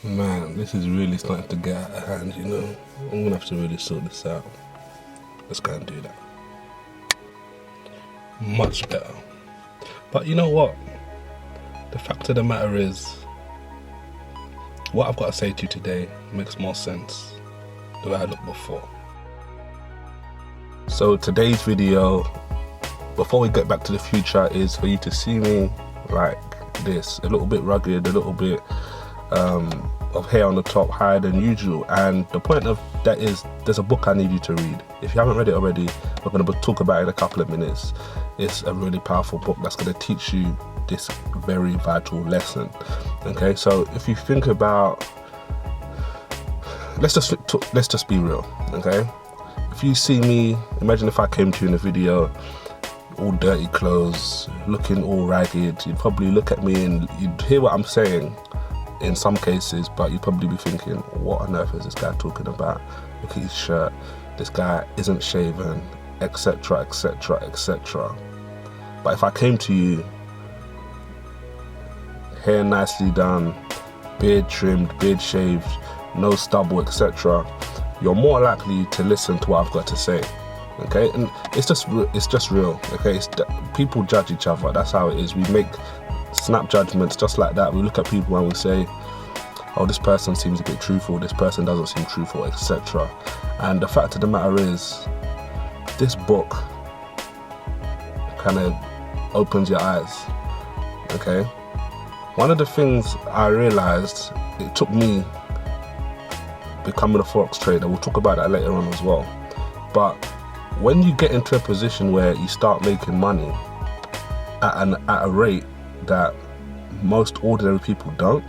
Man, this is really starting to get out of hand, you know. I'm gonna have to really sort this out. Let's go and do that. Much better. But you know what? The fact of the matter is, what I've got to say to you today makes more sense the way I looked before. So today's video, before we get back to the future, is for you to see me like this, a little bit rugged, a little bit of hair on the top, higher than usual. And the point of that is, there's a book I need you to read. If you haven't read it already, we're going to talk about it in a couple of minutes. It's a really powerful book that's going to teach you this very vital lesson. Okay, so if you think about, let's just be real. Okay, if you see me, imagine if I came to you in a video all dirty clothes, looking all ragged, you'd probably look at me and you'd hear what I'm saying in some cases, but you'd probably be thinking, what on earth is this guy talking about? Look at his shirt, this guy isn't shaven, etc, etc, etc. But if I came to you, hair nicely done, beard trimmed, beard shaved, no stubble, etc, you're more likely to listen to what I've got to say. Okay, and it's just real. Okay, people judge each other. That's how it is. We make snap judgments just like that. We look at people and we say, oh, this person seems a bit truthful, this person doesn't seem truthful, etc. And the fact of the matter is, this book kind of opens your eyes. Okay, one of the things I realized, it took me becoming a Forex trader, we'll talk about that later on as well, but when you get into a position where you start making money at a rate that most ordinary people don't,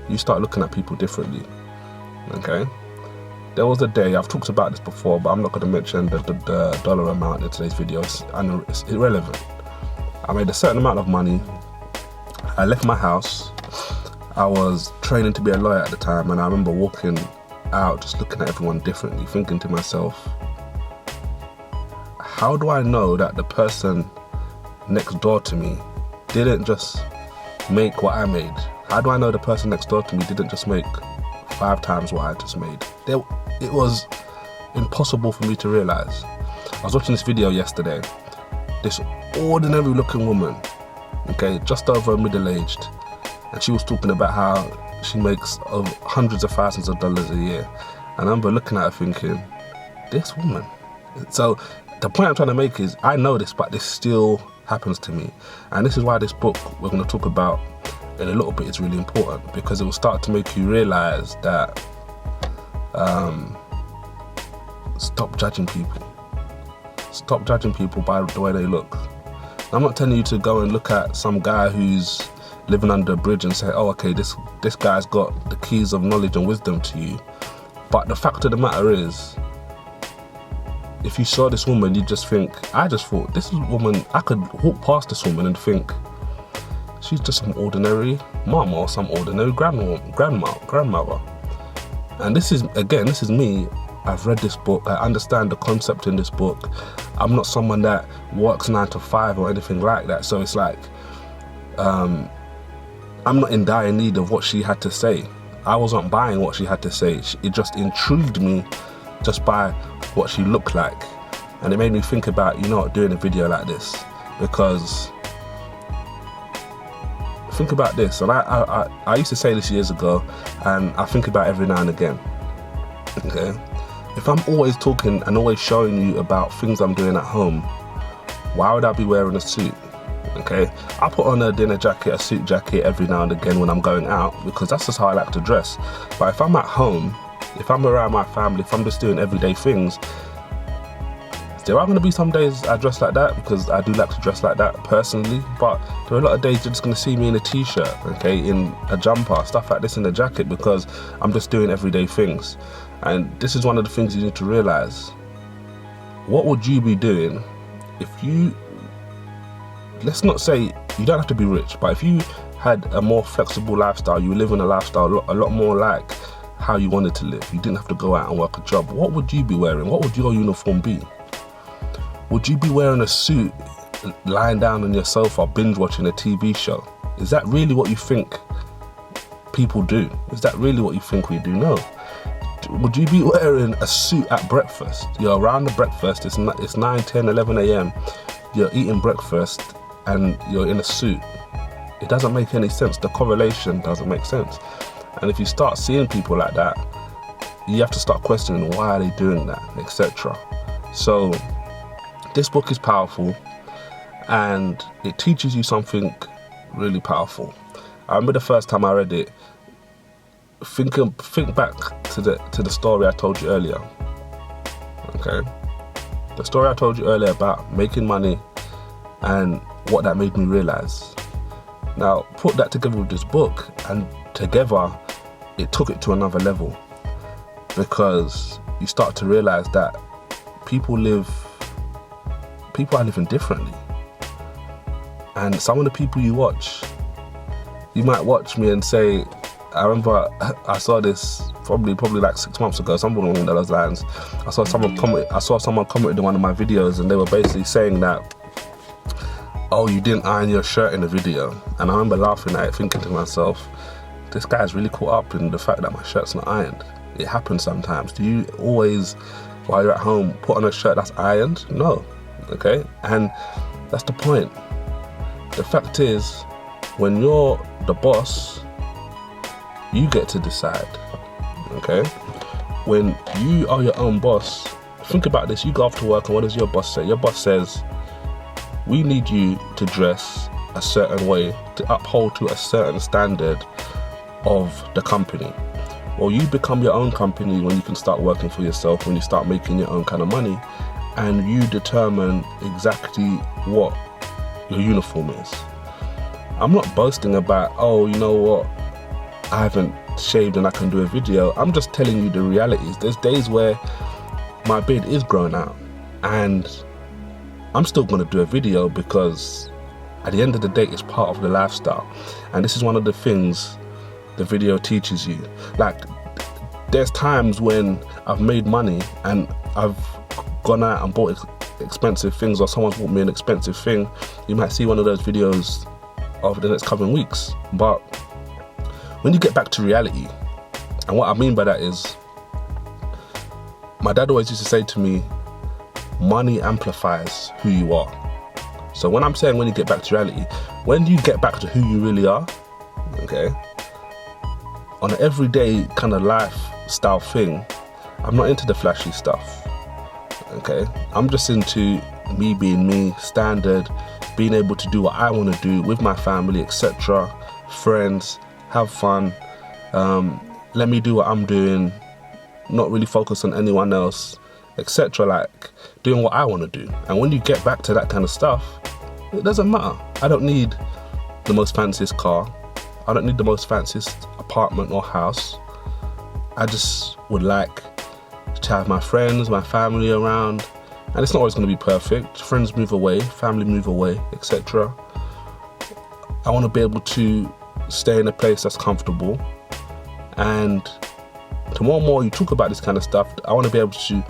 you start looking at people differently. Okay, there was a day, I've talked about this before, but I'm not going to mention the dollar amount in today's video. It's irrelevant. I made a certain amount of money. I left my house. I was training to be a lawyer at the time, and I remember walking out just looking at everyone differently, thinking to myself, how do I know that the person next door to me didn't just make what I made? How do I know the person next door to me didn't just make 5 times what I just made? It was impossible for me to realize. I was watching this video yesterday. This ordinary looking woman, okay, just over middle-aged, and she was talking about how she makes hundreds of thousands of dollars a year. And I remember looking at her thinking, this woman. So the point I'm trying to make is, I know this, but this still happens to me. And this is why this book we're going to talk about in a little bit is really important, because it will start to make you realize that stop judging people. Stop judging people by the way they look. I'm not telling you to go and look at some guy who's living under a bridge and say, oh, okay, this guy's got the keys of knowledge and wisdom to you. But the fact of the matter is, if you saw this woman, you just think, I just thought, this woman, I could walk past this woman and think, she's just some ordinary mom or some ordinary grandmother. And this is me. I've read this book. I understand the concept in this book. I'm not someone that works 9 to 5 or anything like that. So it's like, I'm not in dire need of what she had to say. I wasn't buying what she had to say. It just intrigued me just by what she looked like. And it made me think about, doing a video like this, because think about this, and I used to say this years ago, and I think about it every now and again. Okay, if I'm always talking and always showing you about things I'm doing at home, why would I be wearing a suit? Okay, I put on a dinner jacket, a suit jacket every now and again when I'm going out, because that's just how I like to dress. But if I'm at home, if I'm around my family, if I'm just doing everyday things, there are going to be some days I dress like that, because I do like to dress like that personally, but there are a lot of days you're just going to see me in a t-shirt, okay, in a jumper, stuff like this, in a jacket, because I'm just doing everyday things. And this is one of the things you need to realize. What would you be doing if you, let's not say, you don't have to be rich, but if you had a more flexible lifestyle, you were living a lifestyle a lot more like how you wanted to live, you didn't have to go out and work a job, what would you be wearing? What would your uniform be? Would you be wearing a suit, lying down on your sofa, binge watching a TV show? Is that really what you think people do. Is that really what you think we do? No. Would you be wearing a suit at breakfast? You're around the breakfast, it's 9, 10, 11 a.m. You're eating breakfast and you're in a suit. It doesn't make any sense. The correlation doesn't make sense. And if you start seeing people like that, you have to start questioning why are they doing that, etc. So this book is powerful and it teaches you something really powerful. I remember the first time I read it, think back to the story I told you earlier. Okay? The story I told you earlier about making money and what that made me realize. Now, put that together with this book, and together it took it to another level, because you start to realize that people are living differently. And some of the people you watch, you might watch me and say, I remember I saw this probably like 6 months ago, something along those lines. I saw someone commented on one of my videos, and they were basically saying that, oh, you didn't iron your shirt in the video. And I remember laughing at it, thinking to myself, this guy's really caught up in the fact that my shirt's not ironed. It happens sometimes. Do you always, while you're at home, put on a shirt that's ironed? No. Okay? And that's the point. The fact is, when you're the boss, you get to decide. Okay? When you are your own boss, think about this. You go off to work, and what does your boss say? Your boss says, we need you to dress a certain way, to uphold to a certain standard of the company. Or you become your own company when you can start working for yourself, when you start making your own kind of money, and you determine exactly what your uniform is. I'm not boasting about, oh, you know what, I haven't shaved and I can do a video. I'm just telling you the realities. There's days where my beard is grown out and I'm still going to do a video, because at the end of the day, it's part of the lifestyle. And this is one of the things the video teaches you. Like, there's times when I've made money and I've gone out and bought expensive things, or someone's bought me an expensive thing. You might see one of those videos over the next coming weeks. But when you get back to reality, and what I mean by that is, my dad always used to say to me, money amplifies who you are. So when I'm saying when you get back to reality, when you get back to who you really are, okay, on an everyday kind of lifestyle thing, I'm not into the flashy stuff, okay? I'm just into me being me, standard, being able to do what I want to do with my family, etc., friends, have fun, let me do what I'm doing, not really focus on anyone else, etc., like doing what I want to do. And when you get back to that kind of stuff, it doesn't matter. I don't need the most fanciest car. I don't need the most fanciest apartment or house. I just would like to have my friends, my family around. And it's not always going to be perfect. Friends move away, family move away, etc. I want to be able to stay in a place that's comfortable. And the more and more you talk about this kind of stuff, I want to be able to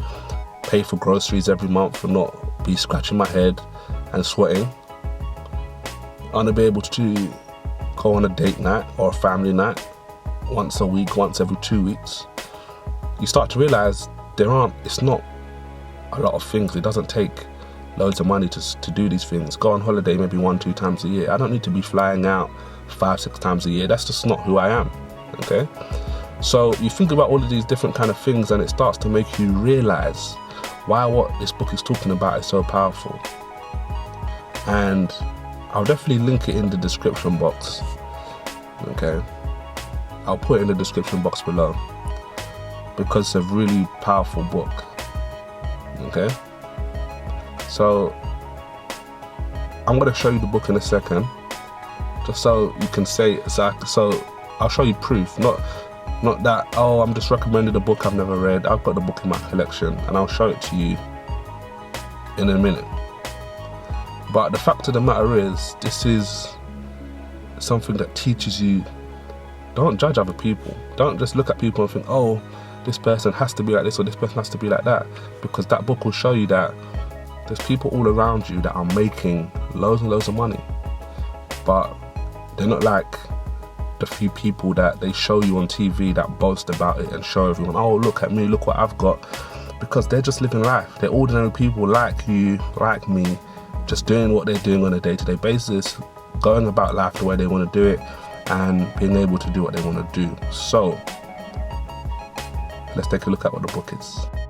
pay for groceries every month and not be scratching my head and sweating. I want to be able to go on a date night or a family night once a week, once every 2 weeks. You start to realize it's not a lot of things. It doesn't take loads of money to do these things. Go on holiday maybe 1-2 times a year. I don't need to be flying out 5-6 times a year. That's just not who I am, okay? So you think about all of these different kind of things, and it starts to make you realize why what this book is talking about is so powerful. And I'll definitely link it in the description box, okay? I'll put it in the description box below, because it's a really powerful book, okay? So I'm going to show you the book in a second, just so you can say, so I'll show you proof, not that, oh, I'm just recommending a book I've never read. I've got the book in my collection and I'll show it to you in a minute. But the fact of the matter is, this is something that teaches you, don't judge other people. Don't just look at people and think, oh, this person has to be like this or this person has to be like that, because that book will show you that there's people all around you that are making loads and loads of money, but they're not like the few people that they show you on TV that boast about it and show everyone, oh, look at me, look what I've got. Because they're just living life. They're ordinary people like you, like me, just doing what they're doing on a day-to-day basis, going about life the way they want to do it, and being able to do what they want to do. So let's take a look at what the book is.